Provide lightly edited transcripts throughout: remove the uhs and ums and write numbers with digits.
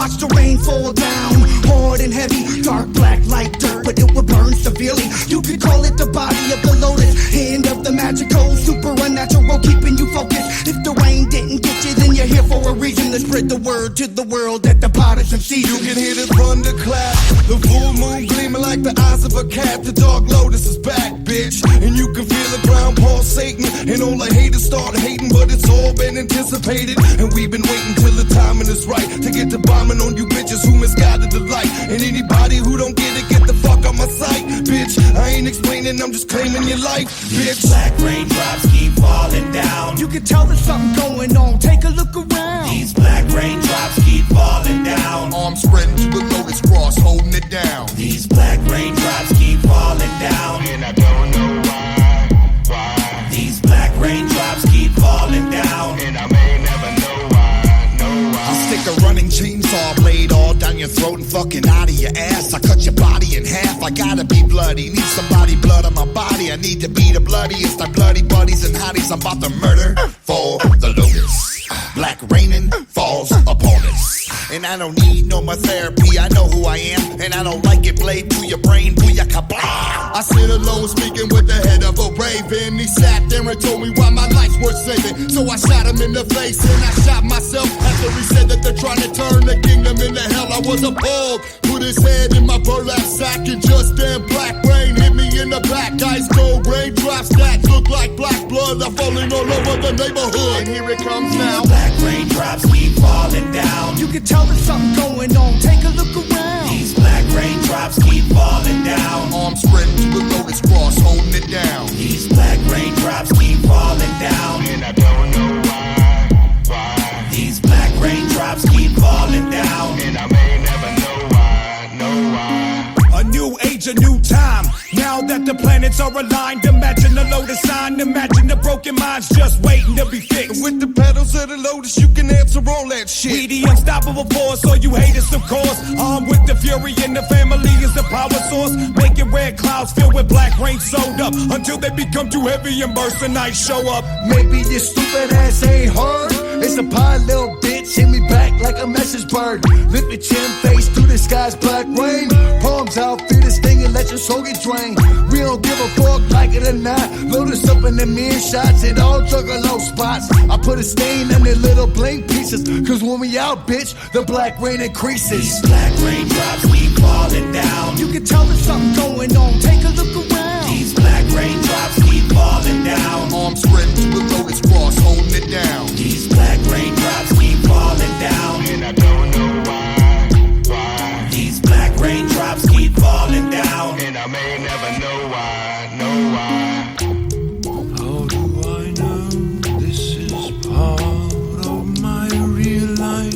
watch the rain fall down, hard and heavy, dark black like dirt, but it will burn severely. You could call it the body of the Lotus, hand of the magical, super unnatural, keeping you focused. If the rain didn't get you, then you're here for a reason. To spread the word to the world that the pot is in season. You can hear the thunder clap, the full moon gleaming like the eyes of a cat. The dark Lotus is back, bitch, and you can feel the ground pulsating, and all the haters start hating, but it's all been anticipated, and we've been waiting till the timing is right to get the bombing on you bitches who misguided the light. And anybody who don't get it, get the fuck out my sight, bitch. I ain't explaining, I'm just claiming your life, bitch. Black raindrops keep falling down. You can tell there's something going on, take a look around. These black raindrops keep falling down. Arms spreading to the Lotus cross, holding it down. These black raindrops keep falling down, and I don't know why. These black raindrops keep falling down, and I may never know why. I'll stick a running chainsaw blade all down your throat and fucking out of your ass. I cut your body in half, I gotta be bloody. Need somebody blood on my body, I need to be the bloodiest. My bloody buddies and hotties, I'm about to murder for the Lotus. Black raining falls upon us, and I don't need no more therapy. I know who I am, and I don't like it blade to your brain. Booyaka blah. I sit alone speaking with the head of a raven. He sat there and told me why my life's worth saving. So I shot him in the face and I shot myself after he said that they're trying to turn the kingdom into hell. I was appalled. Put his head in my burlap sack, and just then black rain hit me in the back. Ice cold raindrops that look like black blood are falling all over the neighborhood. And here it comes now. Black raindrops keep falling down. You can tell there's something going on, take a look around. These black raindrops keep falling down. Arms spreading to the Lotus cross, holding it down. These black raindrops keep falling down, and I don't know why. These black raindrops keep falling down, and I may never know why. A new age, a new time. Now that the planets are aligned, imagine the Lotus sign. Imagine the broken minds just waiting to be fixed. With the petals of the Lotus, you can answer all that shit. We the unstoppable force, so you haters, of course. Armed with the fury, and the family is the power source. Making red clouds filled with black rain sewed up until they become too heavy and burst and night show up. Maybe your stupid ass ain't heard. It's a pie, little bitch, hit me back like a message bird. Lift your chin, face through the sky's black rain. Palms out, feel this thing and let your soul get drained. We don't give a fuck, like it or not. Lotus up in the mirror shots, it all Juggalo spots. I put a stain on their little blank pieces, cause when we out, bitch, the black rain increases. These black raindrops keep falling down. You can tell there's something going on, take a look around. These black raindrops keep falling down. Arms spreading to the Lotus cross, holding it down. These black raindrops keep falling down, and I don't know why. These black raindrops keep falling down, and I may never know why. How do I know this is part of my real life?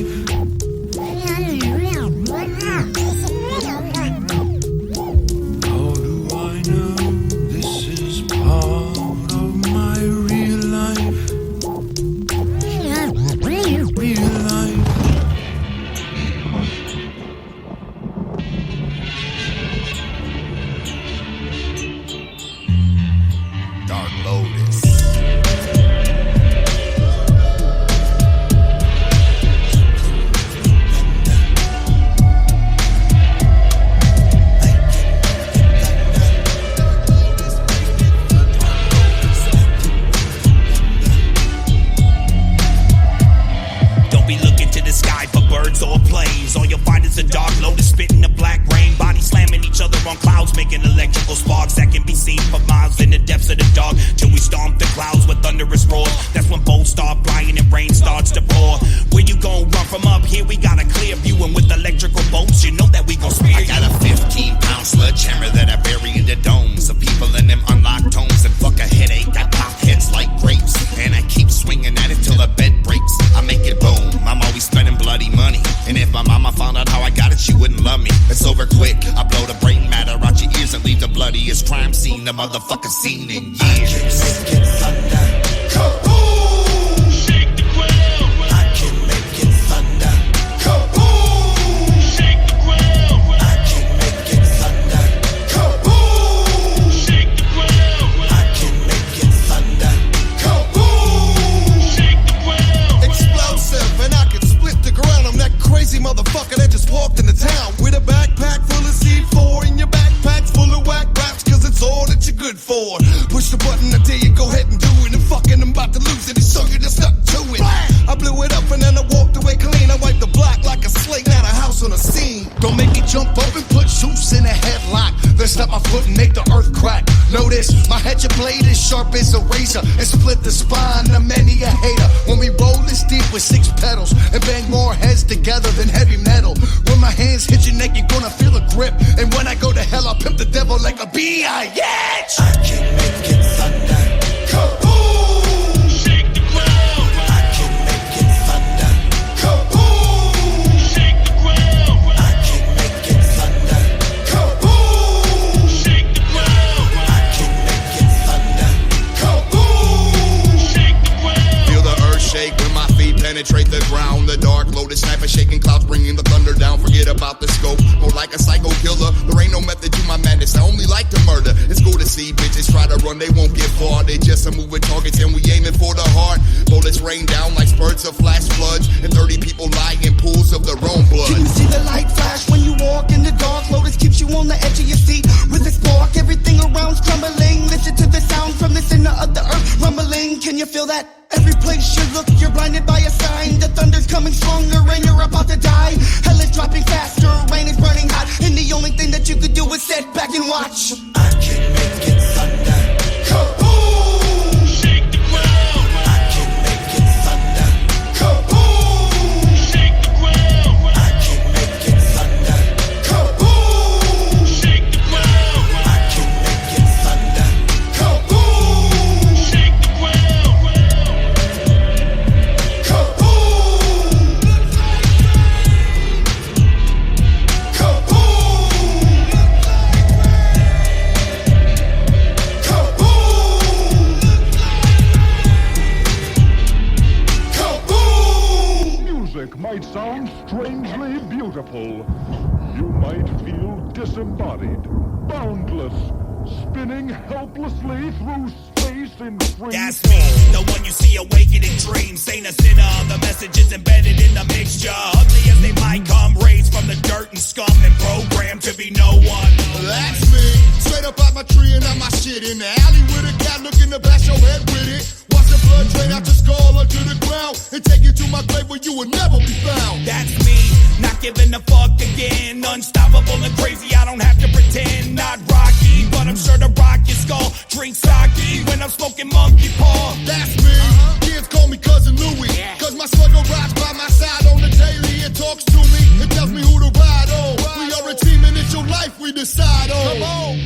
How do I know this is part of my real life? Real life. Dark Lotus. Don't be looking to the sky for birds or planes. All you'll find is a dark Lotus spitting the black rain. Bodies slamming each other on clouds, making electrical sparks that can be seen for miles in the depths of the dark. Till we stomp the clouds with thunderous roars. That's when bolts start flying and rain starts to pour. Where you gon' run from up here? We got a clear view, and with electrical bolts, you know that we gon' spear. I got a 15-pound sledgehammer that I bury in the domes of people in them unlocked homes. And fuck a headache, I pop heads like grapes, and I keep swinging at it till the bed breaks. I make it boom. I'm always spending bloody money, and if my mama found out how I got it, she wouldn't love me. It's over quick. I blow the brain matter out your ears and leave the bloodiest crime scene the motherfucker seen in years. I can make it thunder. Kaboom! Shake the ground. I can make it thunder. Kaboom! Shake the ground. I can make it thunder. Kaboom! Shake the ground. I can make it thunder. Kaboom! Shake the ground. Explosive, and I can split the ground. I'm that crazy motherfucker me jump up and put Zeus in a headlock. Then stop my foot and make the earth crack. Notice my hatchet blade is sharp as a razor and split the spine of many a hater. When we roll this deep with 6 pedals and bang more heads together than heavy metal. When my hands hit your neck, you're gonna feel a grip. And when I go to hell, I'll pimp the devil like a B.I.H. I can make it thunder. Kaboom! Shake the ground. I can make it thunder. Kaboom! Shake the ground. I can make it thunder. Kaboom! Shake the ground. I can make it thunder. Kaboom! Shake the ground. Feel the earth shake when my feet penetrate the ground. The dark Lotus snapper shaking clouds, bringing the thunder down. Forget about the scope, more like a psycho killer. There ain't no method to my madness, I only like to murder. It's cool to see bitches try to run, they won't get far. They just a moving targets and we aiming for the heart. Bullets rain down like spurts of flash floods, and 30 people lie in pools of their own blood. Can you see the light flash when you walk in the dark? Lotus keeps you on the edge of your seat with a spark. Everything around's crumbling. Listen to the sound from the center of the earth rumbling. Can you feel that? Every place you look, you're blinded by a sign. The thunder's coming stronger and you're about to die. Hell is dropping faster, rain is burning hot, and the only thing that you could do is sit back and watch. I can make it thunder. Kaboom! Shake the ground. I can make it thunder. Kaboom! Shake the ground. I can make it thunder. Kaboom! Shake the ground. I can make it thunder. Kaboom! Shake the ground. Kaboom! Music might sound strangely beautiful. You might feel disembodied, boundless, spinning helplessly through space in free That's me, the one you see awakened in dreams. Ain't a sinner, the message is embedded in the mixture. Ugly as they might come, raised from the dirt and scum and programmed to be no one. That's me. Straight up out my tree and out my shit. In the alley with a cat looking to bash your head with it. Watch the blood drain out your skull onto the ground and take you to my grave where you will never be found. That's me, not giving a fuck again. Unstoppable and crazy, I don't have to pretend. Not Rocky, but I'm sure to rock your skull. Drink sake when I'm smoking monkey paw. That's me. Kids call me Cousin Louie. Cause my struggle rides by my side on the daily. It talks to me. It tells me who to ride on. We are a team and it's your life we decide on. Come on.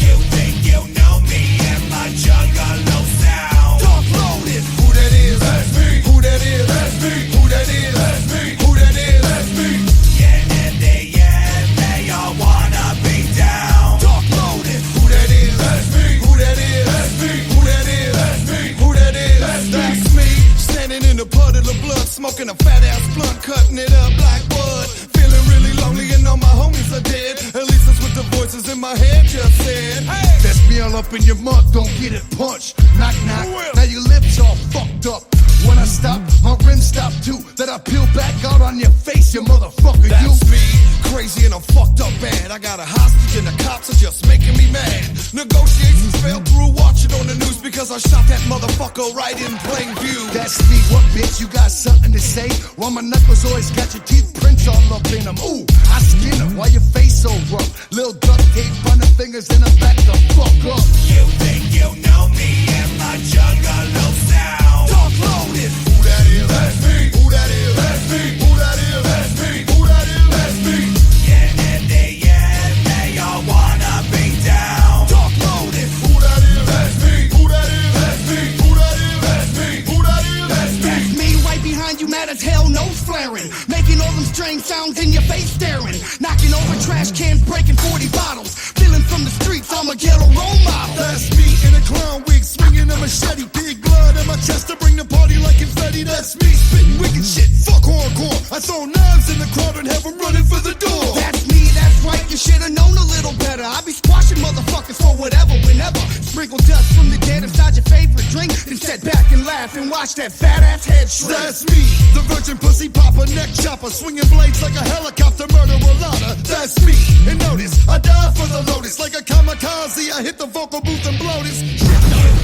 You think you know me and my Juggalo sound? Talk Lotus. Who that is? That's me. Who that is? That's me. Who that is? That's me. Who that is? That's me. Yeah, in the end, they all wanna be down. Talk Lotus. Who that is? That's me. Who that is? That's me. Who that is? That's me. Who that is? That's me. Standing in a puddle of blood, smoking a fat ass blunt, cutting it up like wood. Feeling really lonely and all my homies are dead. At least that's what the voices in my head just said. That's me all up in your mouth, don't get it punched. Knock, knock, now your lips all fucked up. When I stop, my rims stop too. Then I peel back out on your face, you motherfucker, you. That's me, crazy and I'm fucked up bad. I got a hostage and the cops are just making me mad. Negotiations fell through, watch it on the news because I shot that motherfucker right in plain view. That's me, what bitch, you got something to say? While my knuckles always got your teeth prints all up in them. Ooh, I skin them, why your face so rough? Little duct tape on the fingers and the back the fuck up. You think you know me and my Juggalo sound? Talk Lotus. Who that is? That's me. Who that is? That's me. Who that is? That's me. Who that is? That's me. Yeah, in the end, they all wanna be down. Talk Lotus. Who that is? That's me. Who that is? That's me. Who that is? That's me. Who that is? That's me. That's me, right behind you, mad as hell, nose flaring. Making all them strange sounds in your face staring. Knocking over trash cans, breaking 40 bottles. Feeling from the streets, I'm a ghetto role model. That's me in a clown wig, swinging a machete. Big blood in my chest to bring the party like confetti. That's me, spitting wicked shit. Fuck hardcore. I throw knives in the crowd and have them running for the door. That's me, that's right, you should've known a little better. I be squashing motherfuckers for whatever, whenever. Sprinkle dust from the dead inside your favorite drink. Then sit back and laugh and watch that fat ass head shrink. That's me, the virgin pussy popper, neck chopper, swinging blades like a helicopter, murder Lotta. That's me, and notice, I die for the Lotus like a kamikaze. I hit the vocal booth and blow this. You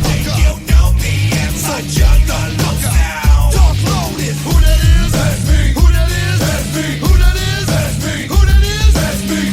think you know me and my Juggalo sound? Talk Lotus. Who that is? That's me. Who that is? That's me. Who that is? That's me. Who that is? That's me.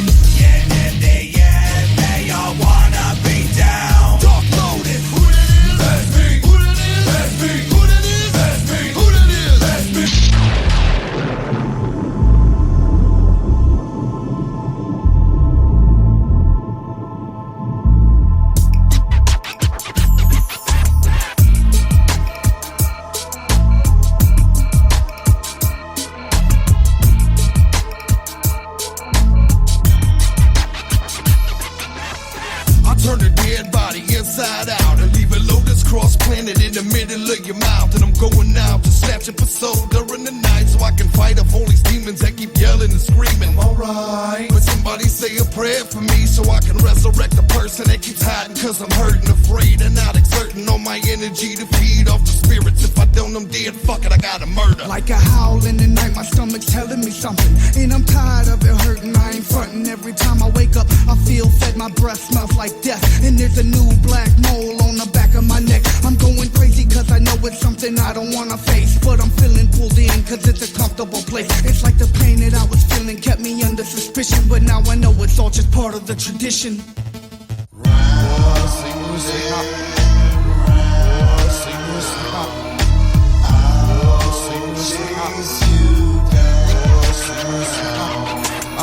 inside out and leave a Lotus cross planted in the middle of your mouth. And I'm going out to snatch it for soul during the night so I can fight off all these demons that keep yelling and screaming. Alright, but somebody say a prayer for me so I can resurrect the person that keeps hiding, cause I'm hurting, afraid, and not exerting all my energy to feed off the spirits. If I don't, I'm dead, fuck it, I gotta murder. Like a howl in the night, my stomach's telling me something, and I'm tired of it hurting. I ain't fronting. Every time I wake up, I feel fed, my breath smells like death, and there's a new black mole on the back of my neck. I'm going crazy cause I know it's something I don't wanna face, but I'm feeling pulled in cause it's a comfortable place. It's like the pain that I was feeling kept me under suspicion, but now I know it's all just part of the tradition.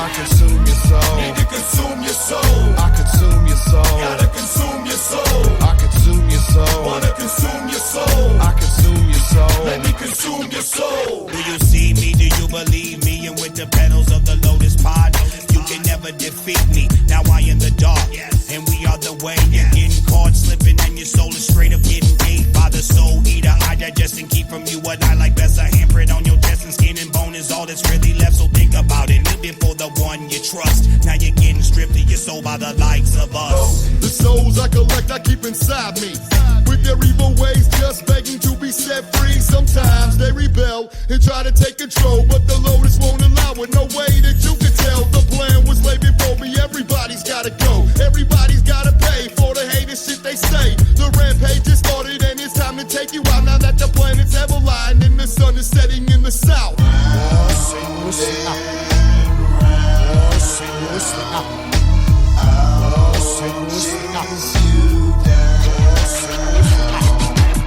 I consume your soul. Need to consume your soul. I consume your soul. Gotta consume your soul. I consume your soul. Wanna consume your soul. I consume your soul. Let me consume your soul. Do you see me? Do you believe me? And with the petals of the Lotus pod, you can never defeat me. Now I am the dark, and we are the way. You're getting caught slipping, and your soul is straight up getting ate by the soul eater. I digest and keep from you what I like best. A handprint on your chest and skin and bone is all that's really left. So think about it. Live for the one you trust. Now you're getting stripped of your soul by the likes of us. The souls I collect, I keep inside me, with their evil ways, just begging to be set free. Sometimes they rebel and try to take control, but the Lotus won't allow it. No way that you can tell. The plan was laid before me. Everybody's gotta go. Everybody's gotta pay for the haters shit they say. The rampage just started and it's time to take you out. Now that the planets have aligned and the sun is setting in the south.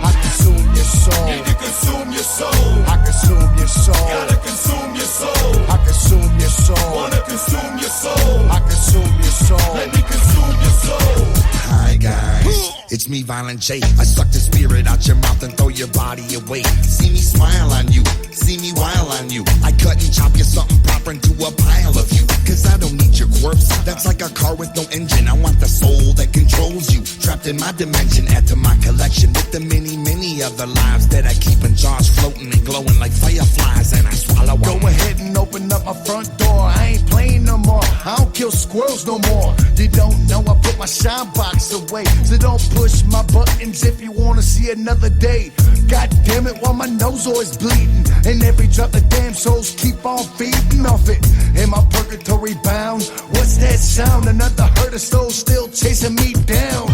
I consume your soul. Need to consume your soul. I consume your soul. Gotta consume your soul. I consume your soul. Wanna consume your soul. I consume your soul. Let me consume your soul. Hi guys, it's me, Violent J. I suck the spirit out your mouth and throw your body away. See me smile on you, see me while on you. I cut and chop you something proper into a pile of you. Cause I don't need your corpse, that's like a car with no engine. I want the soul that controls you, trapped in my dimension. Add to my collection with the many other lives that I keep in jars, floating and glowing like fireflies. And I swallow Go ahead and open up my front door. I ain't playing no more. I don't kill squirrels no more. You don't know I put my shine box away, so don't push my buttons if you wanna see another day. God damn it, while my nose always bleeding, and every drop of damn souls keep on feeding off it. Am I purgatory bound? What's that sound? Another herd of souls still chasing me down.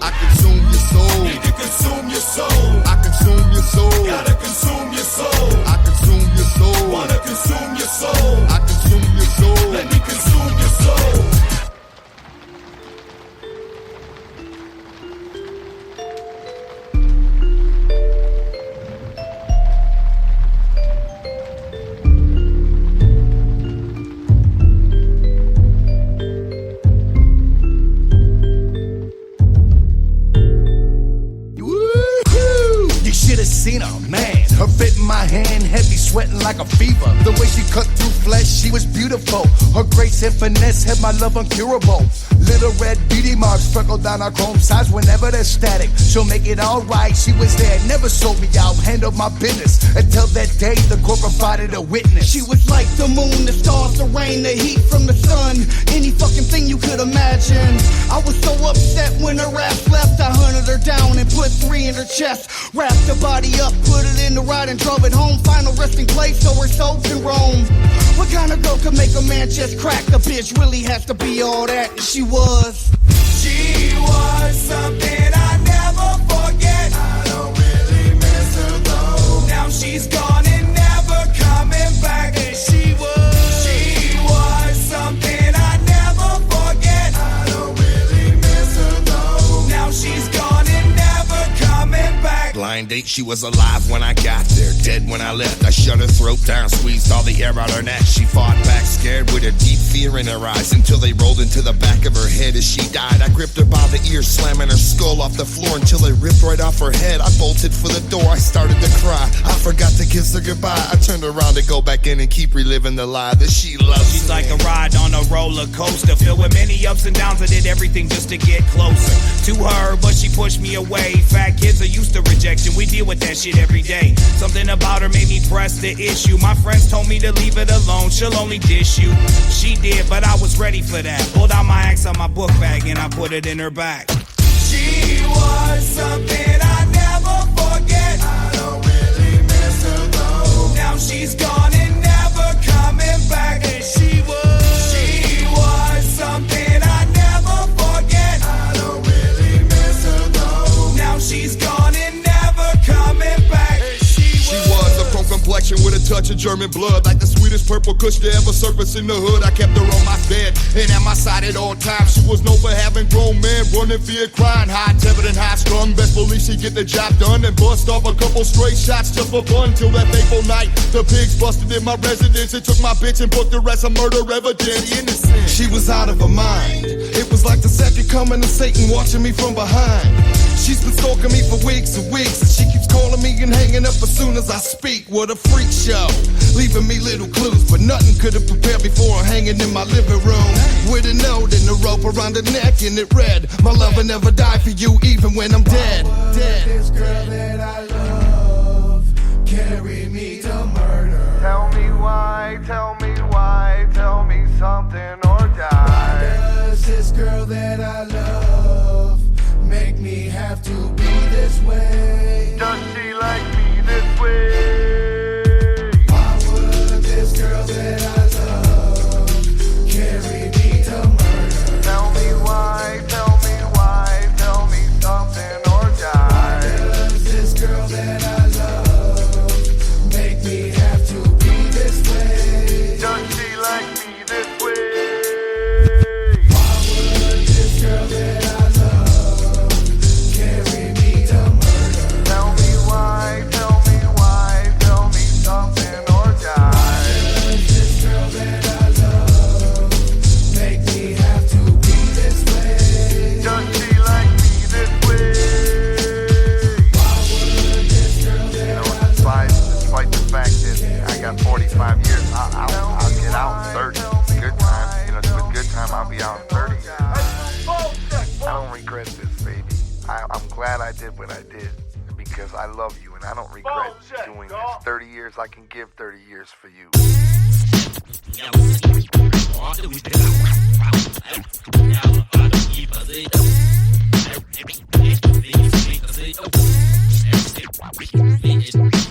I consume your soul. Need to consume your soul. I consume your soul. Gotta consume your soul. I consume your soul. Wanna consume your soul. I consume your soul. Let me consume your soul. Seen her, man, her fit in my hand, heavy sweating like a fever. The way she cut through flesh, she was beautiful. Her grace and finesse had my love uncurable. Little red beauty marks sprinkled down her chrome sides whenever they're static. She'll make it alright, she was there, never sold me out, handled my business. Until that day, the court provided a witness. She was like the moon, the stars, the rain, the heat from the sun, any fucking thing you could imagine. I was so upset when her ass left. I hunted her down and put 3 in her chest, wrapped her body up, put it in the ride and drove it home. Final resting place so her soul can roam. What kind of girl could make a man just crack? The bitch really has to be all that, and she was. She was something I never forget. I don't really miss her though. Now she's gone and never coming back. And she was something I never forget. I don't really miss her though. Now she's gone and never coming back. blind date. She was alive when I got there, dead when I left. I shut her throat down, squeezed all the air out her neck. She fought back, scared with a deep fear in her eyes, until they rolled into the back of her head as she died. I gripped her by the ear, slamming her skull off the floor until they ripped right off her head. I bolted for the door, I started to cry. I forgot to kiss her goodbye. I turned around to go back in and keep reliving the lie that she loves. She's like a ride on a roller coaster, filled with many ups and downs. I did everything just to get closer to her, but she pushed me away. Fat kids are used to rejection, we deal with that shit every day. Something about her made me press the issue. My friends told me to leave it alone, she'll only dish you. She did, but I was ready for that. Pulled out my axe out my book bag and I put it in her back. She was something I never forget. I don't really miss her though. Now she's gone and never coming back. And she was something I never forget. I don't really miss her though. Now she's gone and never coming back. She was a pro complexion with a touch of German blood, like the sweetest purple kush to ever surface in the hood. I kept her on my bed and at my side at all times. She was known for having grown men running via crying, high-tempered and high-strung. Best believe she'd get the job done and bust off a couple straight shots just for fun. Till that fateful night, the pigs busted in my residence and took my bitch and booked her as a murder evident. Innocent. She was out of her mind. It was like the second coming of Satan watching me from behind. She's been stalking me for weeks and weeks, and she keeps calling me and hanging up as soon as I speak. What a freak show, leaving me little clues, but nothing could have prepared me for her hanging in my living room with a note and a rope around her neck, and it read, "My love will never die for you, even when I'm dead." This girl that I love carry me to murder. Tell me why, tell me why, tell me something or die. Why does this girl that I love make me have to be this way? Does she like me this way? Why would this girl that I love carry me to murder? Tell me why, tell me why, tell me something or die. Why does this girl that I love make me have to be this way? Does she like me this way? Why would this girl that I love carry me to murder? Tell me why, tell me why, tell me something or die. Why does this girl that I love make me have to be this way? Does she like me this way? Why would this girl that I Despite the fact that I got 45 years, I'll get out in 30. Good time, with good time, I'll be out in 30. I don't regret this, baby. I'm glad I did what I did because I love you and I don't regret doing this. 30 years, I can give 30 years for you.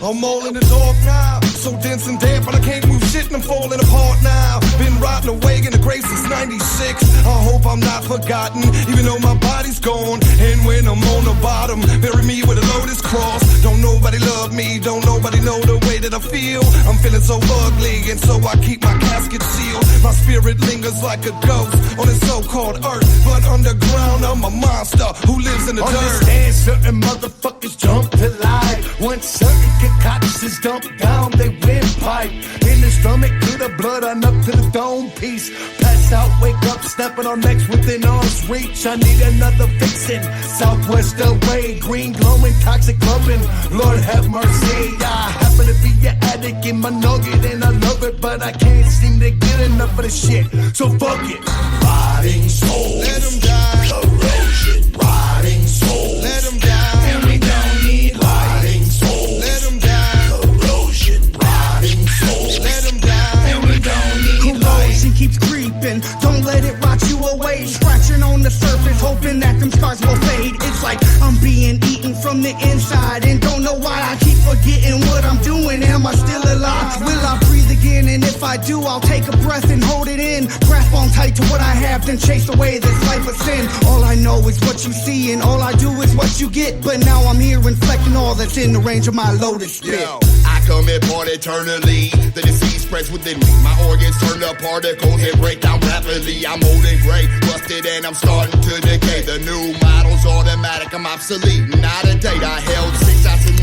I'm all in the dark now, so dense and damp, but I can't move shit and I'm falling apart now. Been rotting away in the grave since 96. I hope I'm not forgotten, even though my body's gone. And when I'm on the bottom, bury me with a Lotus cross. Don't nobody love me, don't nobody know the way that I feel. I'm feeling so ugly, and so I keep my casket sealed. My spirit lingers like a ghost on this so-called earth, but underground I'm a monster who lives in the dirt. Understand certain motherfuckers jump to life. Once certain concoctions dump down, they windpipe. In the stomach, to the blood, on up to the dome piece. Pass out, wake up, snapping on necks within arm's reach. I need another fixin'. Southwest LA, green glowing, toxic glowing. Lord have mercy. I happen to be an addict in my nugget, and I love it, but I can't seem to get enough of the shit. So fuck it. Rotting soul, let them die. Corrosion, rotting soul, let them die. And we don't need rotting soul, let them die. Corrosion, rotting soul, let them die. And we don't need Corrosion keeps creeping, don't let it rot you away. Scratching on the surface, hoping that them scars will fade. It's like I'm being eaten from the inside, and don't know why I keep forgetting what I'm doing. Am I still alive? Will I breathe again? And if I do, I'll take a breath and hold it in. Grasp on tight to what I have, then chase away this life of sin. All I know is what you see, and all I do is what you get. But now I'm here reflecting all that's in the range of my Lotus spit. Yo, I commit part eternally. The disease spreads within me. My organs turn to particles and break down rapidly. I'm old and gray, rusted, and I'm starting to decay. The new model's automatic, I'm obsolete. Not a date. I held 6 shots in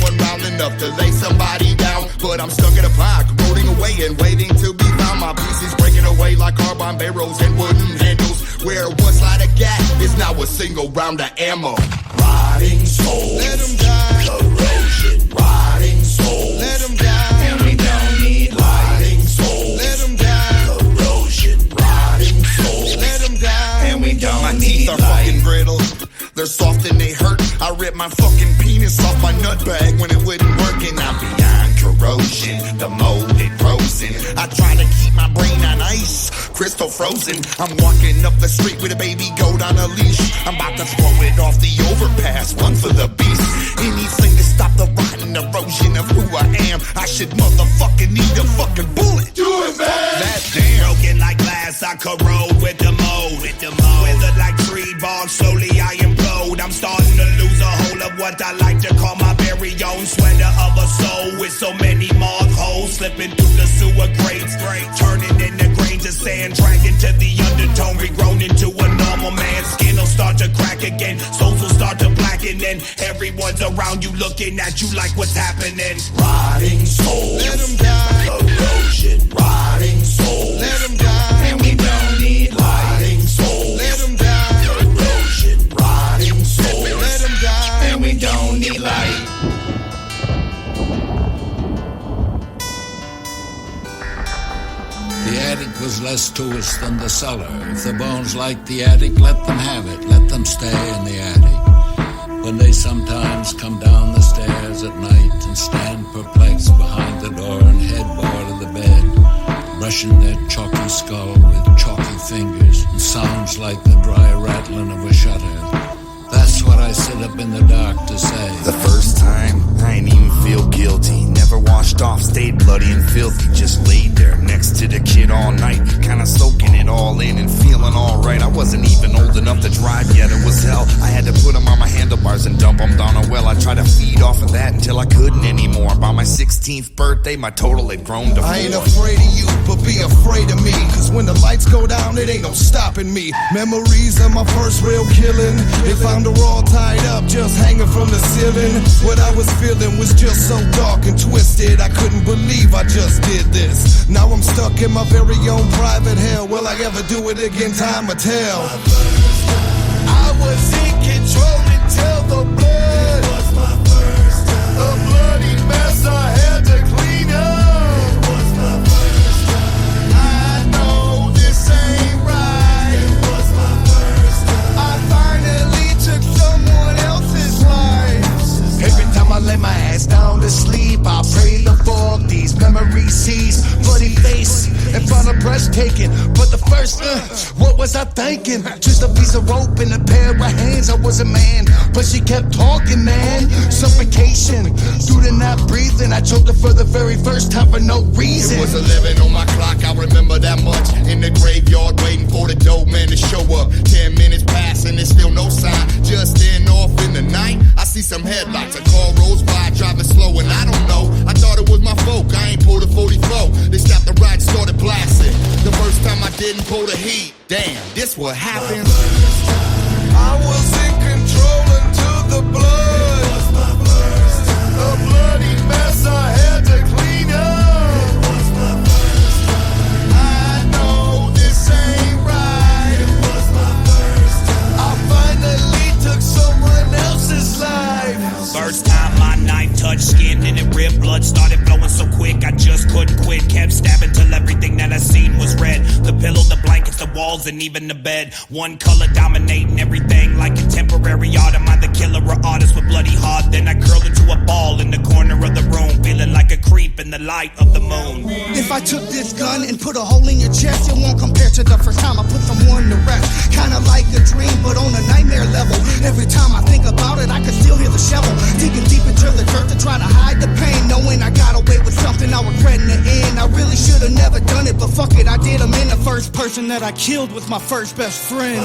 enough to lay somebody down. But I'm stuck in a park, rolling away and waiting to be found. My pieces breaking away like carbine barrels and wooden handles. Where one slide of gas is now a single round of ammo. Rotting souls, Let them die. corrosion, rotting souls, Let them die. and we don't need rotting souls, Let them die. corrosion, rotting souls, Let them die. and we don't My need teeth are light. fucking brittle. They're soft and they hurt. I ripped my fucking penis off my nut bag when it wouldn't work. And I'm beyond corrosion, the molded frozen. I try to keep my brain on ice, crystal frozen. I'm walking up the street with a baby goat on a leash. I'm about to throw it off the overpass, run for the beast. Anything to stop the rotten erosion of who I am. I should motherfucking need a fucking bullet. Do it, man. That damn. Broken like glass, I corrode with the mold. Withered like tree bark, slowly I implode. I'm starting to lose a hold of what I like to call my very own sweater of a soul. With so many mark holes slipping through the sewer grates, turning into grains of sand, dragging to the undertone, regrown into a normal man. Skin will start to crack again, souls will start to blacken, and everyone's around you looking at you like what's happening. Rotting souls, Let them die. corrosion, rotting souls, Let them die. and we don't need rotting souls, Let them die. corrosion, rotting souls, Let them die. and we don't need light. The attic was less to us than the cellar. If the bones liked the attic, let them have it. Let them stay in the attic. When they sometimes come down the stairs at night and stand perplexed behind the door and headboard of the bed, brushing their chalky skull with chalky fingers, and sounds like the dry rattling of a shutter. That's what I sit up in the dark to say. The first time, I ain't even feel guilty. Never washed off, stayed bloody and filthy. Just laid there next to the kid all night, kinda soaking it all in and feeling alright. I wasn't even old enough to drive yet, it was hell. I had to put him on my handlebars and dump him down a well. I tried to feed off of that until I couldn't anymore. By my 16th birthday, my total had grown to 4. I ain't afraid of you, but be afraid of me. Cause when the lights go down, it ain't no stopping me. Memories of my first real killing. They found her all tied up, just hanging from the ceiling. What I was feeling was just so dark and twisted. I couldn't believe I just did this. Now I'm stuck in my very own private hell. Will I ever do it again? Time will tell. I was in control until the blood was my first time. A bloody mess I had to clean up. It was my first time. I know this ain't right. It was my first time. I finally took someone else's life. Every time I lay my ass down to sleep, I pray the fog these memories cease. Bloody face in front of breathtaking. But the first, what was I thinking? Just a piece of rope and a pair of hands. I was a man, but she kept talking, man. Suffocation through the not breathing. I choked her for the very first time for no reason. It was 11 on my clock, I remember that much. In the graveyard waiting for the dope man to show up. 10 minutes pass and there's still no sign. Just then off in the night, I see some headlights. A car rolls by, driving slow, and I don't know. I thought it was my folk, I ain't pulled a 44. They stopped the ride, started blasting. The first time I didn't pull the heat. Damn, this what happened. I was in control until the blood was my first time. A bloody mess I had to clean up. It was my first time. I know this ain't right. It was my first time. I finally took someone else's life. First time my knife touched skin and it ripped, blood started flowing so quick I just couldn't quit. Kept stabbing till everything that I seen was red. The pillow, the blankets, the walls, and even the bed. One color dominating everything like contemporary art. Am I the killer or artist with bloody heart? Then I curled into a ball in the corner of the room, feeling like a creep in the light of the moon. If I took this gun and put a hole in your chest, it won't compare to the first time I put someone to rest. Kinda like a dream, but on a nightmare level. Every time I think about it, I can still hear the shovel. Digging deep into the dirt to try to hide the pain. Knowing I got away with something I regret in the end. I really should've never done it, but fuck it, I did. I'm in the first person that I killed with my first best friend.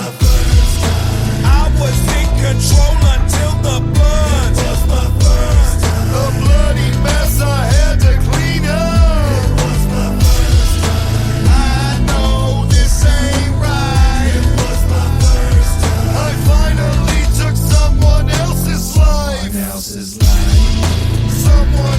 I was in control until the blood was my first time. A bloody mess I had to clean up. It was my first time. I know this ain't right. It was my first time. I finally took someone else's life. Someone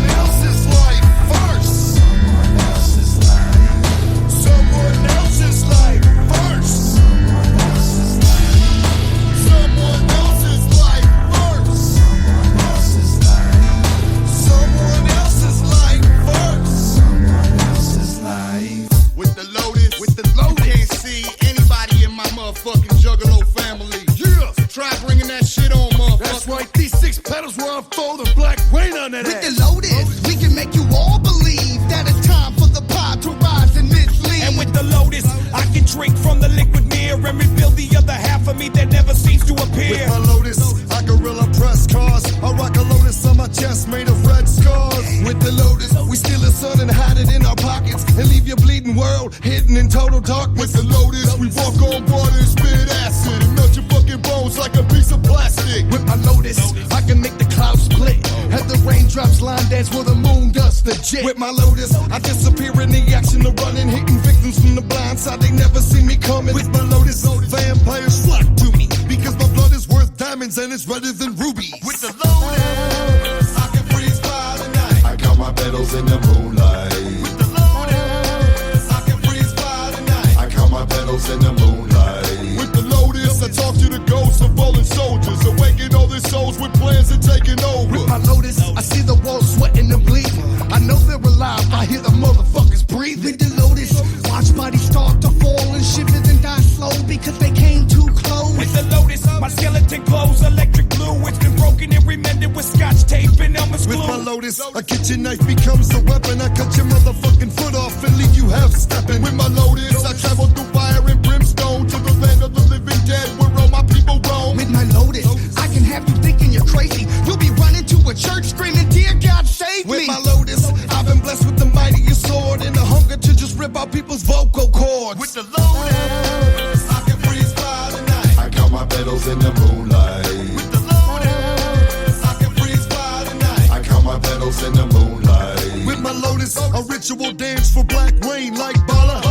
shadows where I fold a black rain on that With ass. the Lotus, we can make you all believe that it's time for the pod to rise and mislead. And with the Lotus, I can drink from the liquid mirror and reveal the other half of me that never seems to appear. With my Lotus, I gorilla press cars. I rock a Lotus on my chest made of red scars. With the Lotus, we steal the sun and hide it in our pockets and leave your bleeding world hidden in total darkness. With the Lotus, we walk on water and spit acid and melt your fucking bones like a piece of plastic. With my Lotus, I can make the clouds split. Have the raindrops line dance where the moon does legit. With my Lotus, I disappear in the action of running, hitting victims from the blind side. They never see me coming. With my Lotus, vampires flock to me because my blood is worth diamonds and it's redder than rubies. With the Lotus, I can freeze by the night. I got my pedals in the moonlight. With the Lotus, I can freeze by the night. I count my pedals in the moonlight. With the Lotus, I talk to the ghosts of fallen soldiers, awaken all their souls with plans of taking over. With my Lotus, I see the walls sweating and bleeding. I know they're alive, I hear the motherfuckers breathing. With the Lotus, watch bodies start to fall and shivers and die slow because they came too close. With the Lotus, my skeleton glows electric blue. It's been broken and remended with scotch tape and Elmer's glue. With my Lotus, a kitchen knife becomes a weapon. I cut your motherfucking foot off and leave you half stepping. With my Lotus, I travel through fire and brimstone to the land of the living dead where all my people roam. With my Lotus, I can have you thinking you're crazy. You'll be running to a church screaming, "Dear God, save me!" With my Lotus, I've been blessed with the mightiest sword and the hunger to just rip out people's vocal cords. With the Lotus, I can freeze by the night. I count my pedals in the moonlight. With the Lotus, I can freeze by the night. I count my pedals in the moonlight. With my Lotus, a ritual dance for black rain like Bala,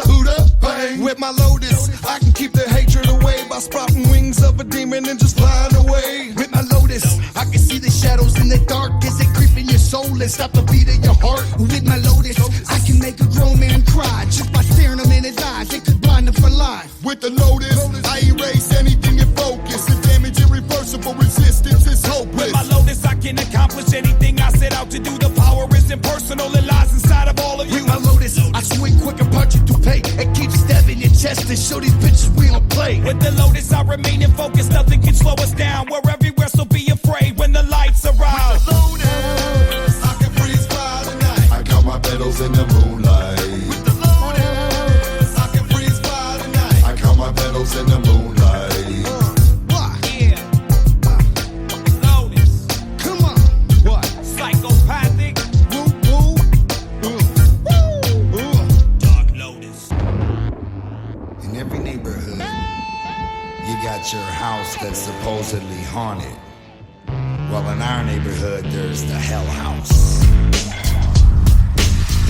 Buddha, bang. With my Lotus, I can keep the hatred away by sprouting wings of a demon and just flying away. With my Lotus, I can see the shadows in the dark as they creep in your soul and stop the beat of your heart. With my Lotus, I can make a grown man cry just by staring him in his eyes. It could blind him for life. With the Lotus, I erase anything in focus. The damage irreversible, resistance is hopeless. With my Lotus, I can accomplish anything I set out to do. The power is impersonal, it lies inside of all of you. With my Lotus, I swing quick and punch you to pay and keep stabbing your chest and show these bitches we don't play. With the Lotus, I remain in focus, nothing can slow us down. We're everywhere, so be afraid when the lights are out. With the Lotus, I can freeze by the night. I count my pedals in the moonlight. With the Lotus, I can freeze by the night. I count my pedals in the moonlight. Yeah. Lotus. Come on. What? Psychopathic. Woo, woo. Dark Lotus. In every neighborhood, you got your house that's supposedly haunted. Well, in our neighborhood, there's the Hell House.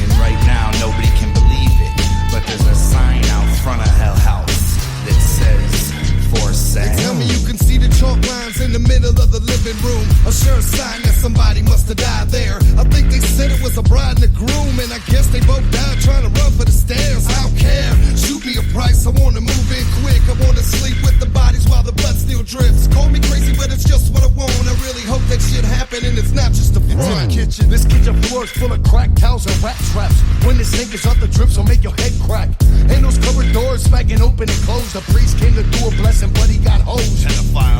And right now, nobody can believe it, but there's a sign out front of Hell House that says, "For sale." They tell me you can see the chalk lines in the middle of the living room. A sure sign that somebody must have died there. I think they said it was a bride and a groom, and I guess they both died trying to run for the stairs. I don't care. Shoot me a price. I wanna move in quick. I wanna sleep with the bodies while the blood still drips. Call me crazy, but it's just what I want. I really hope that shit happen and it's not just a front. Kitchen. This kitchen floor is full of crack towels and rat traps. When the sink is off, the drips will make your head crack. And those cupboard doors smacking open and closed. The priest came to do a blessing, but he got hosed.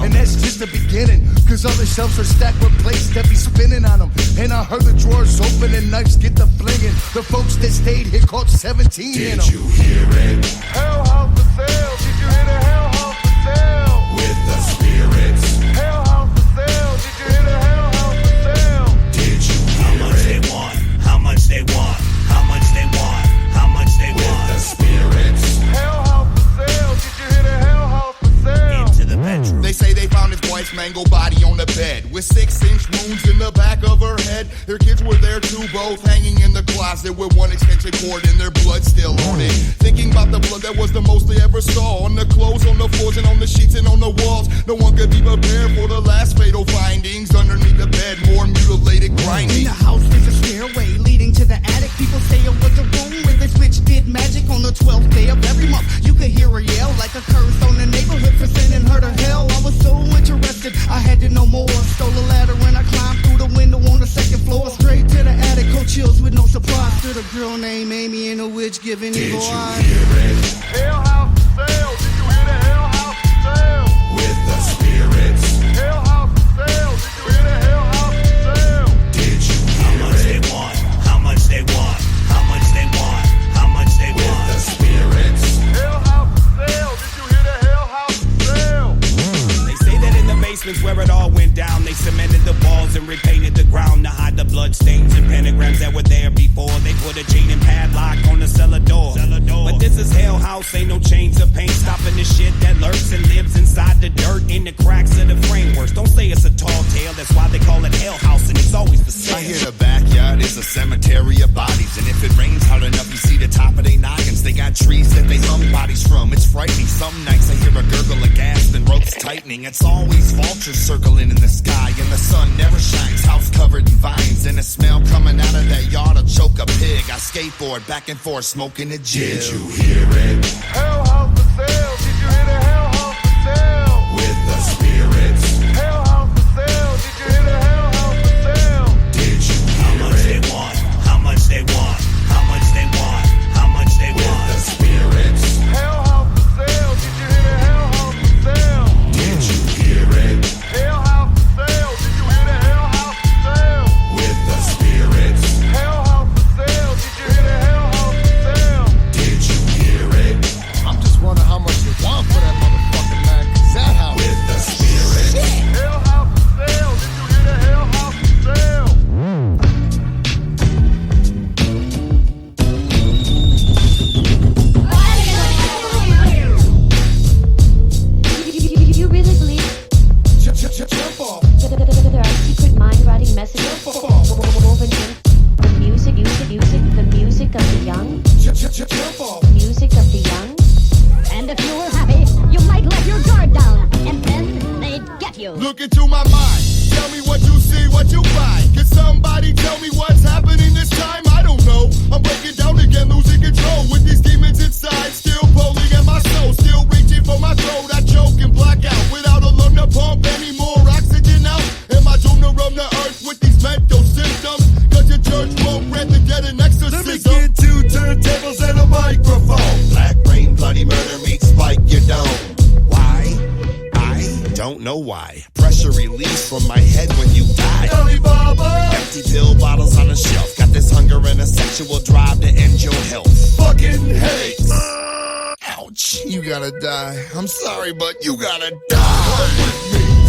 And that's just the beginning, cause all the shelves are stacked with plates that be spinning on them. And I heard the drawers open and knives get the flinging. The folks that stayed here caught 17 in them. Did you hear it? Hell house for sale. Did you hear the hell house for sale? With the spirits. Hell house for sale. Did you hear the hell house for sale? Did you How hear much they it? want? How much they want? How much they want? How much they With the want? spirits. Hell house for sale. Did you hear the hell house for sale? Into the bedroom. They say they found his wife's mangled body on the bed with 6-inch wounds in the back of her head. Their kids were there too, both hanging in the closet with one extension cord and their blood still on it. Thinking about the blood that was the most they ever saw on the clothes, on the floors, and on the sheets and on the walls. No one could be prepared for the last fatal findings. Underneath the bed, more mutilated In grinding. the house, there's a stairway leading to the attic. People say it was a room where this witch did magic on the 12th day of every month. You could hear her yell like a curse on the neighborhood for sending her to hell. I was so interested, I had to know more. Stole a ladder and I climbed through the window on the second floor. Straight to the attic, cold chills with no surprise. Stood a girl named Amy and a witch giving Did evil you eyes. hear it? Hell house for sale. Did you hear the hell house for sale? With the spirits. Hell house for sale. Did you bloodstains and pentagrams that were there before. They put a chain and padlock on the cellar door. But this is hell house, ain't no chains of pain stopping the shit that lurks and lives inside the dirt in the cracks of the frameworks. Don't say it's a tall tale, that's why they call it hell house, and it's always the same. I hear the backyard is a cemetery of bodies, and if it rains hard enough, you see the top of their noggins. They got trees that they hung bodies from. It's frightening. Some nights I hear a gurgle of gas and ropes tightening. It's always vultures circling in the sky, and the sun never shines. House covered in vines, and the smell coming out of that yard will choke a pig. I skateboard back and forth, smoking a jig. Did you hear it? Hell house for sale. Did you hear the hell house for sale? With the spirits. Hell house for sale. Did you hear the hell house for sale? Did you How hear much they it? want, how much they want, how much they want, how much they With want. the spirits. Hell house for sale. Did you hear the hell house for sale? Did you hear it? Hell house for sale. Did you hear the hell house for sale? With the spirits. Hell house for sale. Did you hear the hell house for sale? Did you hear it? I'm just wondering how much you want for that motherfucking Mac. That house. With the spirits. Hell house for sale. Did you hear the hell house for sale? You really believe Jump off. there are secret mind-writing messages woven in the music of the young? Jump off. Music of the young? And if you were happy, you might let your guard down, and then they'd get you. Look into my mind. Tell me what you see, what you find. Can somebody tell me what's happening this time? I don't know. I'm breaking down again, losing control with these demons inside. Still pulling at my soul, still reaching for my throat. I choke and black out without a lung to pump any more oxygen out. Am I doomed to roam the earth with these mental symptoms? Cause your church won't rent to get an exorcism. Let me get two turntables and a microphone. Black rain, bloody murder meets spike your dome. Why? I don't know why. Pressure release from my head when you die. Alibaba. Empty pill bottles on a shelf. Got this hunger and a sexual drive to end your health. Fucking headaches. Ouch, you gotta die. I'm sorry, but you gotta die.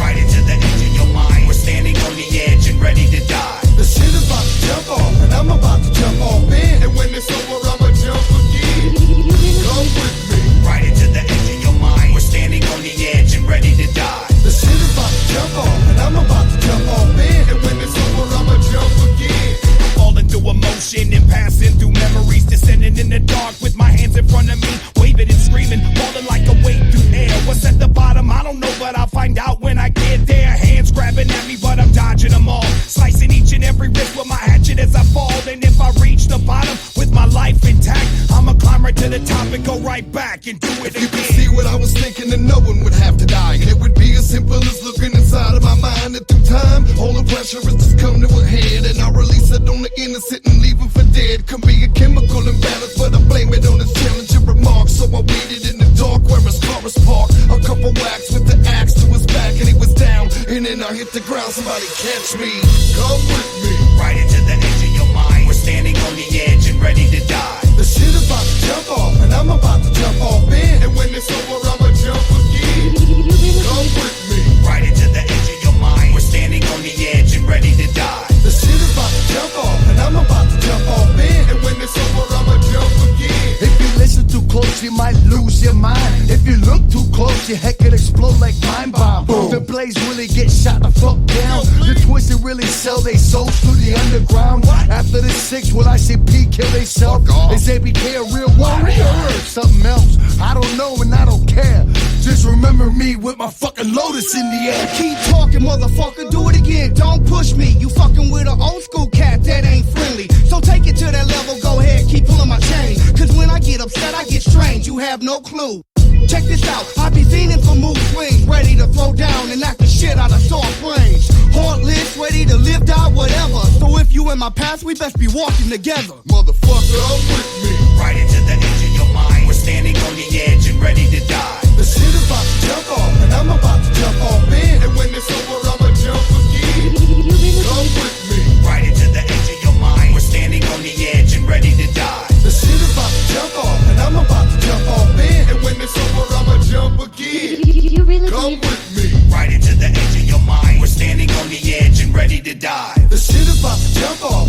Right into the edge of your mind. We're standing on the edge and ready to die. The shit is about to jump off, and I'm about to jump off in. And when it's over, I'ma jump again. You really Come believe with me. Right into the edge of your mind. We're standing on the edge and ready to die. The shit is about to jump off, and I'm about to jump off in. And when it's over, I'ma jump again. Falling through emotion and passing through memories. Descending in the dark with my hands in front of me. Waving and screaming, falling like a weight through air. What's at the bottom? I don't know, but I'll find out when I get there. Hands grabbing at me, but I'm dodging them all. Slicing each and every wrist with my hatchet as I fall. And if I reach the bottom with my life intact, I'ma climb right to the top and go right back and do it You can again. see what I was thinking, and no one would have to die. And it would be as simple as looking inside of my mind. And through time, all the pressure has just come to a head. And I release it on the innocent and leave them for dead. Could be a chemical imbalance, but I blame it on this challenging remark. So I waited in the dark where his car was parked. A couple whacks with the axe to his back, and he was down. And then I hit the ground, somebody catch me. Come with me. Right into the edge of your mind. We're standing on the edge and ready to die. The shit is about to jump off, and I'm about to jump off in. And when it's over, I'ma jump again. you really Come believe with me. Right into the edge of your mind. We're standing on the edge and ready to die. The shit is about to jump off, and I'm about to jump off in. And when it's over, I'ma jump again. If you listen too close, you might lose your mind. If you look too close, your head could explode like time bomb. The blaze really get shot the fuck down. The Twiztid really sell they souls through the underground. After the 6, will I see P kill they self? Is ABK a real warrior or something else? I don't know and I don't care. Just remember me with my fucking Lotus in the air. Keep talking, motherfucker, do it again. Don't push me. You fucking with an old school cat that ain't friendly. So take it to that level, go ahead, keep pulling my chain. Cause when I get upset, I get strange. You have no clue. Check this out, I be fiending for mood swings, ready to throw down and knock the shit out of soft range. Heartless, ready to live, die, whatever. So if you in my path, we best be walking together. Motherfucker, come with me. Right into the edge of your mind. We're standing on the edge and ready to die. The shit is about to jump off, and I'm about to jump off in. And when it's over, I'ma jump again. you really Come believe with me. Right into the edge of your mind. We're standing on the edge and ready to die. The shit is about to jump off, and I'm about to jump off in. And when it's over, I'ma jump again. you really Come believe with me. Right into the edge of your mind. We're standing on the edge and ready to die. The shit is about to jump off,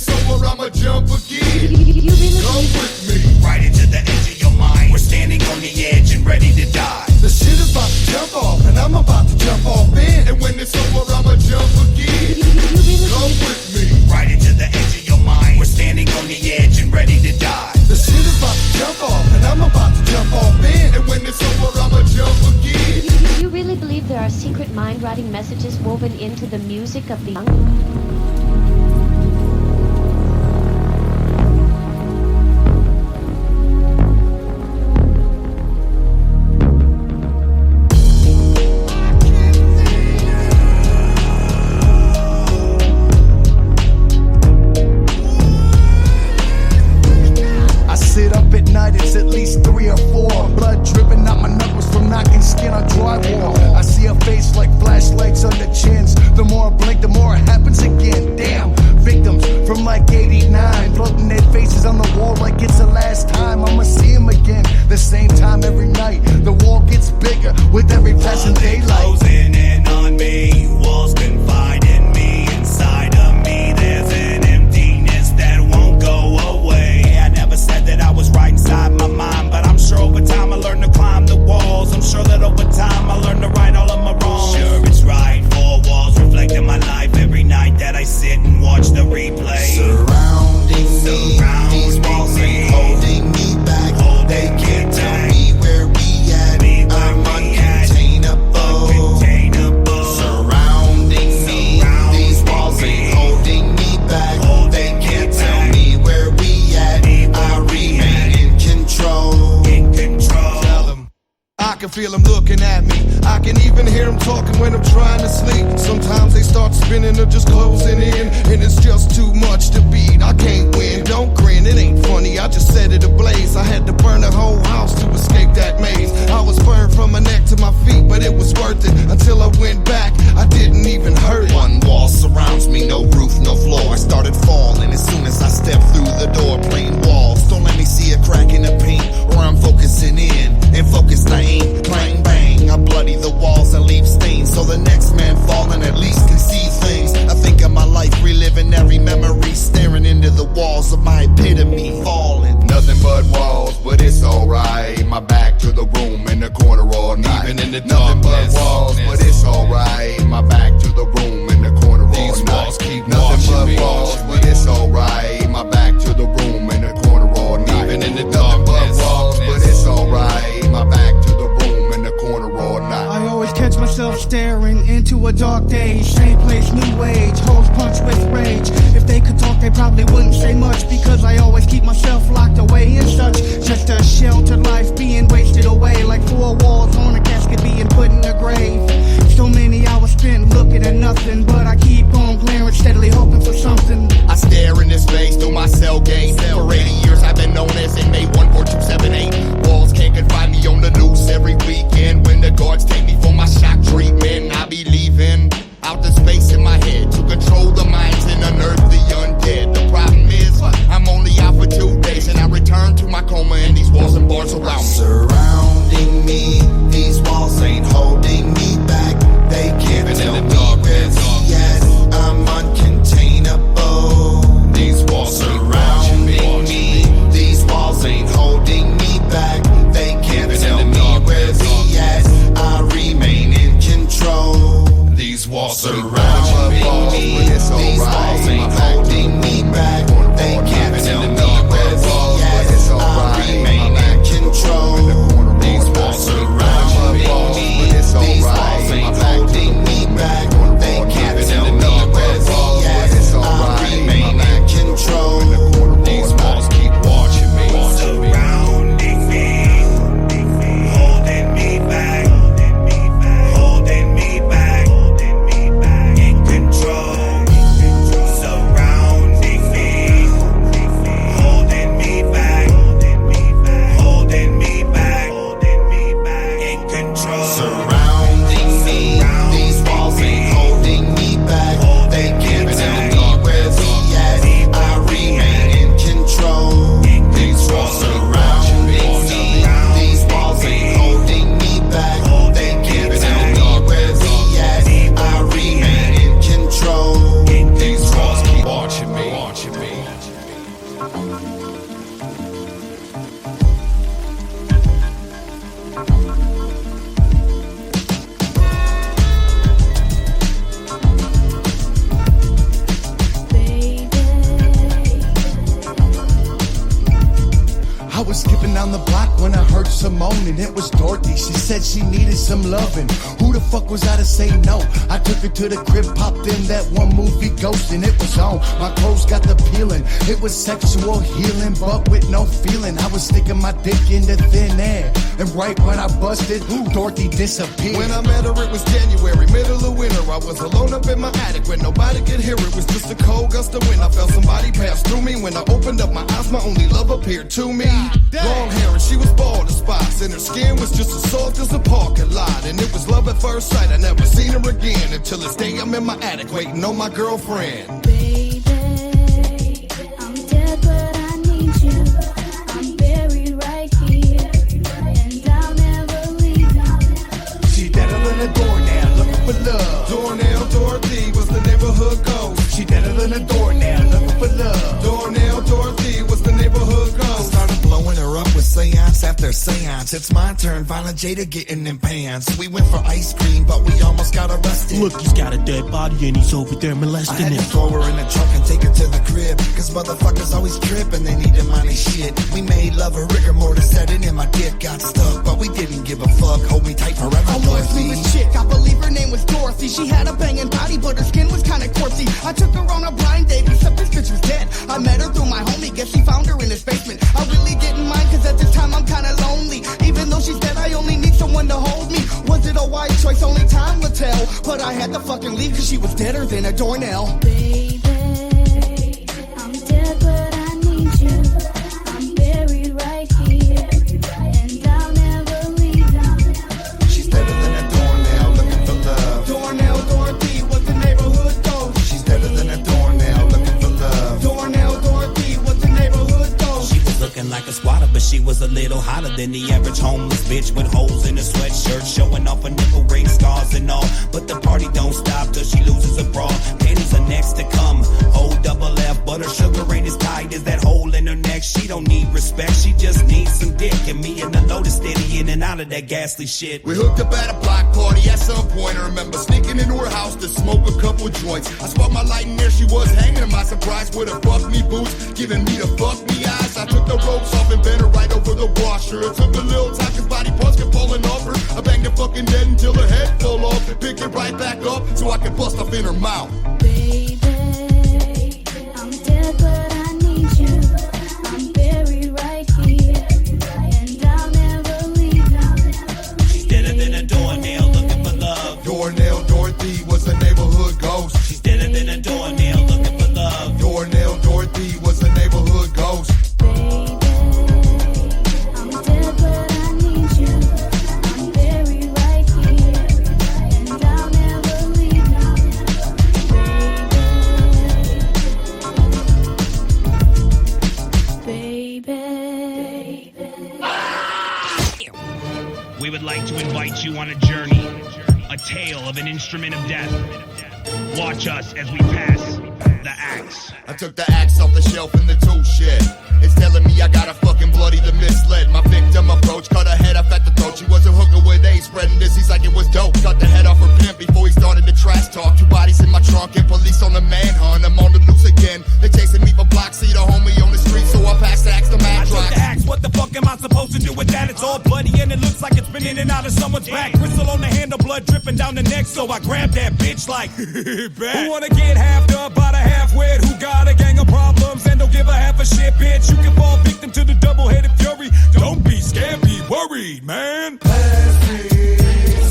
it's over, I'ma jump again. You really Come believe with me. Right into the edge of your mind. We're standing on the edge and ready to die. The shit is about to jump off, and I'm about to jump off in. And when it's over, I'ma jump again. you really Come believe with me. Right into the edge of your mind. We're standing on the edge and ready to die. The shit is about to jump off, and I'm about to jump off in. And when it's over, I'ma jump again. You really believe there are secret mind-writing messages woven into the music of the young? I sit up at night, it's at least 3 or 4. Blood dripping out my knuckles from knocking skin on drywall. I see a face like flashlights on the chins. The more I blink, the more it happens again. Damn, victims from like 89, floating their faces on the wall like it's the last time I'ma see them again. The same time every night, the wall gets bigger with every passing daylight. Closing in on me, walls confiding me. Inside of me, there's an emptiness that won't go away. I never said that I was right inside my mind, but I'm sure over time I learned to climb the walls. I'm sure that over time I learned to right all of my wrongs. Sure, it's right, 4 walls reflecting my life every night that I sit and watch the replay. Surrounding me, these walls ain't holding me back. They can't tell me where we at. I'm uncontainable. Surrounding me, these walls ain't holding me back. They can't tell me where we at. I remain in control. Tell 'em. I can feel them looking at me. I can even hear them talking when I'm trying to sleep. Sometimes they start spinning or just closing in, and it's just too much to beat. I can't win, don't grin, it ain't funny. I just set it ablaze. I had to burn the whole house to escape that maze. I was burned from my neck to my feet, but it was worth it. Until I went back, I didn't even hurt. One wall surrounds me, no roof, no floor. I started falling as soon as I stepped through the door. Plain walls, don't let me see a crack in the paint, or I'm focusing in, and focused I ain't. Clang bang, I bloody the walls and leave stains, so the next man falling at least can see things. I think of my life, reliving every memory, staring into the walls of my epitome, falling. Nothing but walls, but it's alright. My back to the room in the corner all night. Even in the Nothing but darkness, walls, but it's alright. My back to the room in the corner all night. These walls keep Nothing watching but me. walls, but it's alright. My back to the room in the corner all night. Even in the Nothing but darkness, walls, but it's alright. My back to the room in the corner all night. I always catch myself staring into a dark days. Same place, new age, hoes punch with rage. If they could talk, they probably wouldn't say much, because I always keep myself locked away and such. Just a sheltered life being wasted away, like 4 walls on a casket being put in a grave. So many hours spent looking at nothing, but I keep on glaring, steadily hoping for something. I stare in this face through my cell gate. For 80 years I've been known as inmate 14278. Walls can't confine me on the loose every weekend. When the guards take me for my shock treatment, I be leaving out the space in my head to control the minds and unearth the undead. The problem is I'm only out for 2 days, and I return to my coma and these walls and bars around me. Surrounding me, these walls ain't holding me back. They can't tell me where we at. I'm uncontainable. These walls Surrounding me, these walls ain't holding me back. They can't tell me where we at. I remain in control. These walls Surrounding me, these walls ain't holding me back. They can't tell me where we at. I remain in control. These walls Surrounding me, these walls ain't holding me back. They can't tell me where we at. I remain in control. These walls keep watching me. Surrounding me, holding me back, holding me back, in control. Surrounding me, tripping down the block when I heard Simone, and it was Dorothy. She said she needed some loving. Who the fuck was I to say no? I took her to the crib, popped in that one movie Ghost, and it was on. My clothes got the peeling. It was sexual healing, but with no feeling. I was sticking my dick into thin air, and right when I busted, Dorothy disappeared. When I met her, it was January, middle of winter. I was alone up in my attic when nobody could hear. It was just a cold gust of wind. I felt somebody pass through me. When I opened up my eyes, my only love appeared to me. Long hair and she was bald as spots, and her skin was just as soft as a parking lot. And it was love at first sight. I never seen her again until this day I'm in my attic waiting on my girlfriend. Baby, I'm dead but I need you. I'm buried right here, and I'll never leave you. She deader than a doornail, looking for love. Doornail Dorthy was the neighborhood ghost. She deader than a doornail, looking for love. Doornail Dorthy was the neighborhood ghost. I started blowing her up with seance after seance. It's my turn, Violent Jada getting in pants. We went for ice cream, but we almost got arrested. Look, he's got a dead body and he's over there I molesting had to him. throw her in the trunk and take her to the crib, cause motherfuckers always trip and they need to mind their shit. We made love, a rigor mortis set in and my dick got stuck, but we didn't give a fuck. Hold me tight forever, I once knew Dorothy. this chick, I believe her name was Dorothy. She had a banging body, but her skin was kinda corpsey. I took her on a blind date, except this bitch was dead. I met her through my homie, guess he found her in his basement. I really didn't mind, cause at this time I'm kinda lonely. Even though she's dead, I only need someone to hold me. Was it a wise choice? Only time will tell. But I had to fucking leave, cause she was deader than a doornail. Baby, I'm dead but I need you. I'm buried right here, and I'll never leave you. She's better than a doornail looking for love. Doornail Dorothy was the neighborhood ghost. She's better than a doornail looking for love. Doornail Dorothy was the neighborhood ghost. She was looking like a squatter, but she was a little hotter than the average homeless bitch with holes in her sweatshirt, showing off her nipple ring scars and all. But the party don't stop till she loses her bra. Panties are next to come. O-double-F, but her sugar ain't as tight as that hole in her neck. She don't need respect, she just needs some dick. And me and the Lotus steady in and out of that ghastly shit. We hooked up at a block party at some point. I remember sneaking into her house to smoke a couple joints. I sparked my light and there she was hanging. To my surprise with her fuck me boots, giving me the fuck me eyes. I took the ropes off and bent her right over the washer. It took a little time cause body parts kept falling off her. I banged her fucking dead until her head fell off. Picked it right back up so I could bust off in her mouth. Baby, I'm dead but I need you. I'm buried right here, and I'll never leave you. She's deader than a doornail looking for love. Doornail Dorthy was a neighborhood ghost. She's deader than a doornail looking for love. Doornail Dorthy was a neighborhood ghost. Baby, I'm dead but I need you. I'm buried right here, and I'll never leave you. Baby, We would like to invite you on a journey, a tale of an instrument of death. Watch us as we pass the axe. I took the axe off the shelf in the tool shed. It's telling me I gotta fucking bloody the misled. My victim approach, cut her head off at the throat. She was a hooker with AIDS, spreading disease like it was dope. Cut the head off her pimp before he started the trash talk. 2 bodies in my trunk and police on the manhunt. I'm on the loose again. They chasing me for blocks, see the homie on the street, so I passed the axe to I took Madrox. the axe, what the fuck am I supposed to do with that? It's all bloody and it looks like it's been in and out of someone's back. Crystal on the handle, blood dripping down the neck, so I grabbed that bitch like, who wanna get halved up by the half-wit? Who got a gang of problems and don't give a half a shit, bitch? You can fall victim to the double-headed fury. Don't be scared, be worried, man. Pass me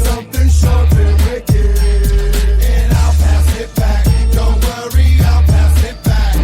something sharp and wicked, and I'll pass it back. Don't worry, I'll pass it back.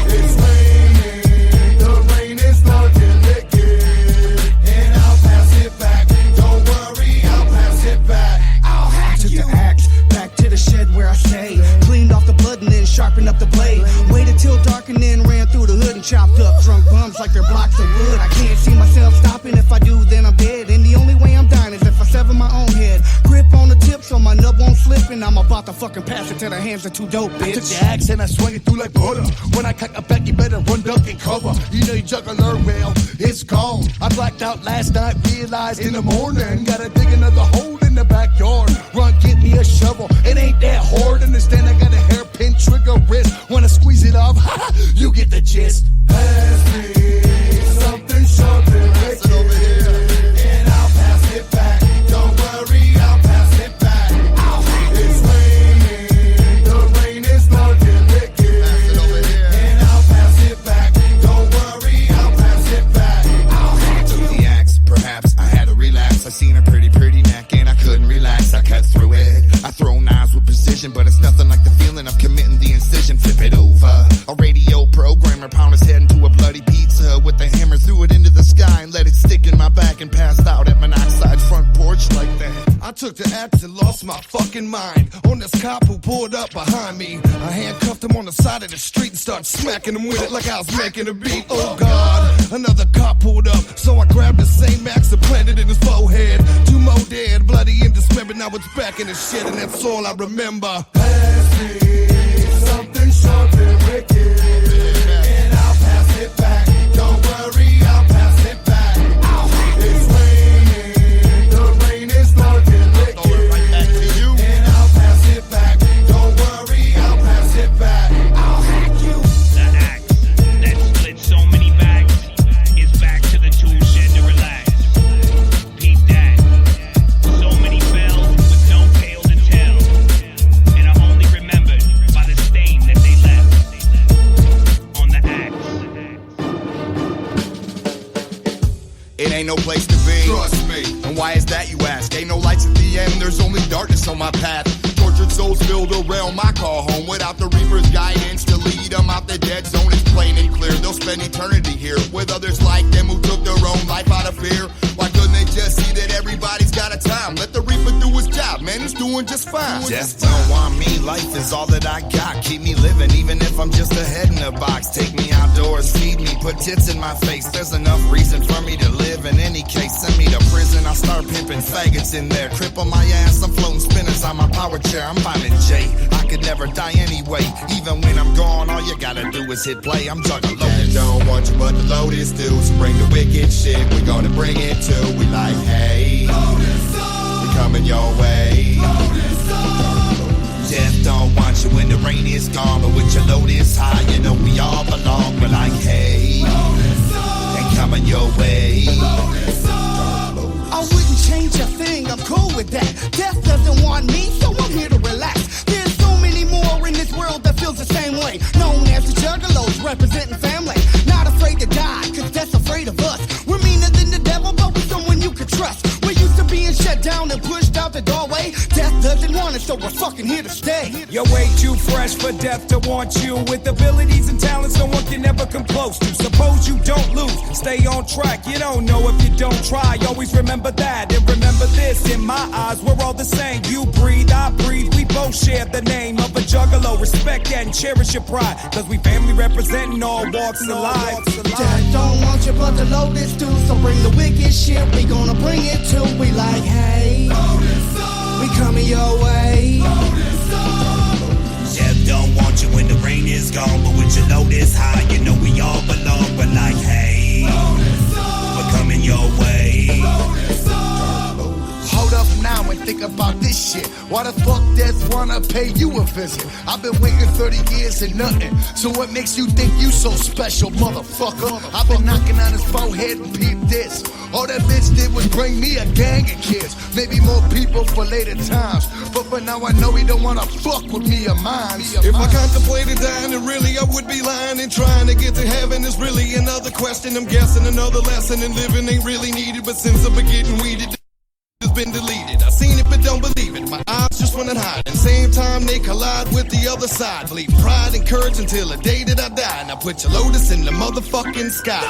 It's raining, the rain is dark and liquid, and I'll pass it back. Don't worry, I'll pass it back. I'll hack Took you. the axe back to the shed where I stay. Cleaned off the blood and then sharpened up the blade. Waited till dark and then ran through the hood and chopped up drunk bums like they're blocks of wood. I can't see myself stopping. If I do, then I'm dead. And the only way I'm dying is if I sever my own head. Grip on the tip so my nub won't slip, and I'm about to fucking pass it to the hands of 2 dope bitch. I took the axe and I swung it through like butter. When I cock it back, you better run, duck, and cover. You know your juggler, well, it's gone. I blacked out last night, realized in the morning. Gotta dig another hole in the backyard. Run, get me a shovel. It ain't that hard. Understand I got a hairpin trigger wrist. When I squeeze it off, you get the gist. Pass me something sharp and precision, but it's nothing like the feeling of committing the incision. Flip it over. A radio programmer pound his head into a bloody pizza with the hammer, threw it into the sky and let it stick in my back and passed out at monoxide front porch like that. I took the axe and lost my fucking mind on this cop who pulled up behind me. I handcuffed him on the side of the street and started smacking him with it like I was making a beat. Oh God, another cop pulled up, so I grabbed the same axe and planted it in his forehead. 2 more dead, bloody and dismembered. Now it's back in his shit and that's all I remember. Pass me something sharp and wicked, and I'll pass it back. Don't worry, I'll pass it back. It's raining, the rain is starting wicked, and I'll pass it back. Don't worry, I'll pass it back. I'll hack you. The axe that split so many bags is back to the tool shed to relax. Peep that. So many fell with no tail to tell, and are only remembered by the stain that they left on the axe. It ain't no place to be. Trust me. And why is that, you ask? Ain't no lights at the end, there's only darkness on my path. Tortured souls fill the realm I call home. Without the Reaper's guidance to lead them out the dead zone, it's plain and clear. They'll spend eternity here with others like them who took their own life out of fear. Why couldn't they just see that everybody's got a time? Let the Reaper do his job, man, he's doing just fine. Death don't want me, life is all that I got. Keep me living even if I'm just a head in a box. Take me outdoors, feed me, put tits in my face. There's enough reason for me to live in any case. Send me to prison, I'll start pimping faggots in there. Cripple my ass, I'm floating spinners on my power chair. I'm finding J, I could never die anyway. Even when I'm gone, all you gotta do is hit play. I'm Juggalo972. Don't want you but the Lotus do. So bring the wicked shit, we gonna bring it to. We like, hey, we coming your way. Death don't want you when the rain is gone, but with your load is high, you know we all belong. We're like, hey, ain't coming your way. I wouldn't change a thing, I'm cool with that. Death doesn't want me, so I'm here to relax. There's so many more in this world that feels the same way. Known as the Juggalos, representing family. Not afraid to die, cause death's afraid of us. We're meaner than the devil, but we're someone you can trust. We're used to being shut down and pushed out the doorway. Death doesn't want us, so we're fucking here to stay. You're way too fresh for death to want you. With abilities and talents no one can ever come close to. Suppose you don't lose, stay on track. You don't know if you don't try. Always remember that and remember this. In my eyes, we're all the same. You breathe, I breathe. We both share the name of a juggalo. Respect that and cherish your pride, cause we family representing all walks of life. Death don't want you but the Lotus do. So bring the wicked shit, we gonna bring it to. We like, hey, we coming your way. Death don't want you when the rain is gone, but with your load is high, you know we all belong. We're like, hey, we're coming your way. Hold up now and think about this shit. Why the fuck death wanna pay you a visit? I've been waiting 30 years and nothing. So what makes you think you so special, motherfucker? I've been knocking on his forehead and peep this. All that bitch did was bring me a gang of kids. Maybe more people for later times. But for now I know he don't wanna fuck with me or mine. If I contemplated dying, then really I would be lying. And trying to get to heaven is really another question. I'm guessing another lesson, and living ain't really needed. But since I've been getting weeded, it's been deleted. I seen it but don't believe it. My eyes just wanna hide. At the same time they collide with the other side. Believe pride and courage until the day that I die. Now put your Lotus in the motherfucking sky.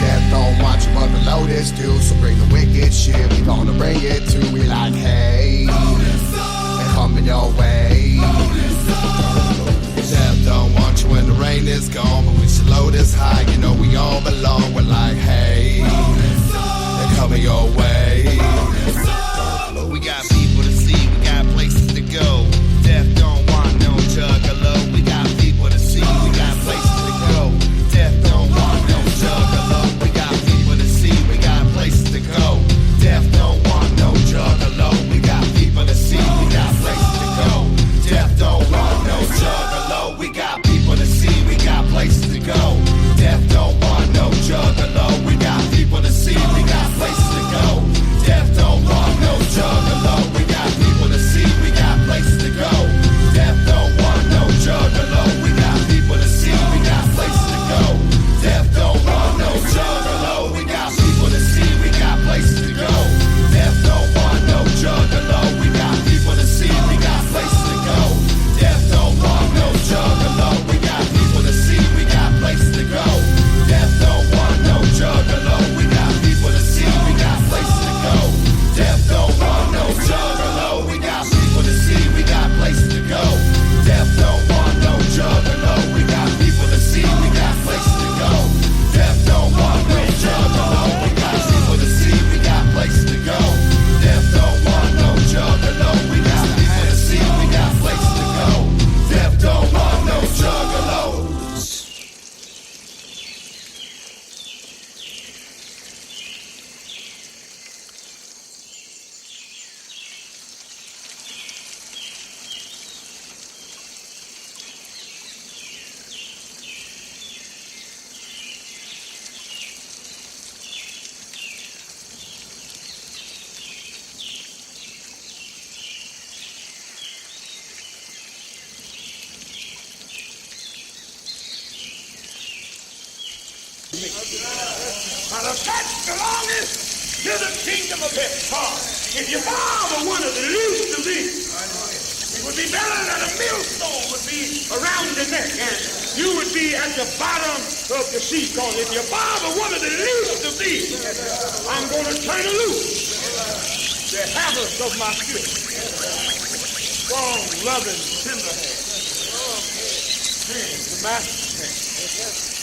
Death don't want you but the Lotus do. So bring the wicked shit, we gonna bring it to. We like, hey, and coming your way. Death don't want you when the rain is gone, but with your Lotus high, you know we all belong. We're like, hey, they're coming your way. We got people to see, we got places to go. Death don't want no juggalo. We got people to see, we got places to go. Death don't want no juggalo. We got people to see, we got places to go. Death don't want no juggalo. We got people to see, we got places to go. Death don't want no juggalo. We got people to see, we got places to go. Death don't want no juggalo. We got people to see, we got places to go. Death don't want no juggalo. that belongeth to the kingdom of heaven. If your father wanted the least of these, it would be better that a millstone would be around your neck and you would be at the bottom of the sea. Because if your father wanted the least of these, I'm going to turn it loose. The habits of my spirit. Strong, loving, tender hand. The master's hand.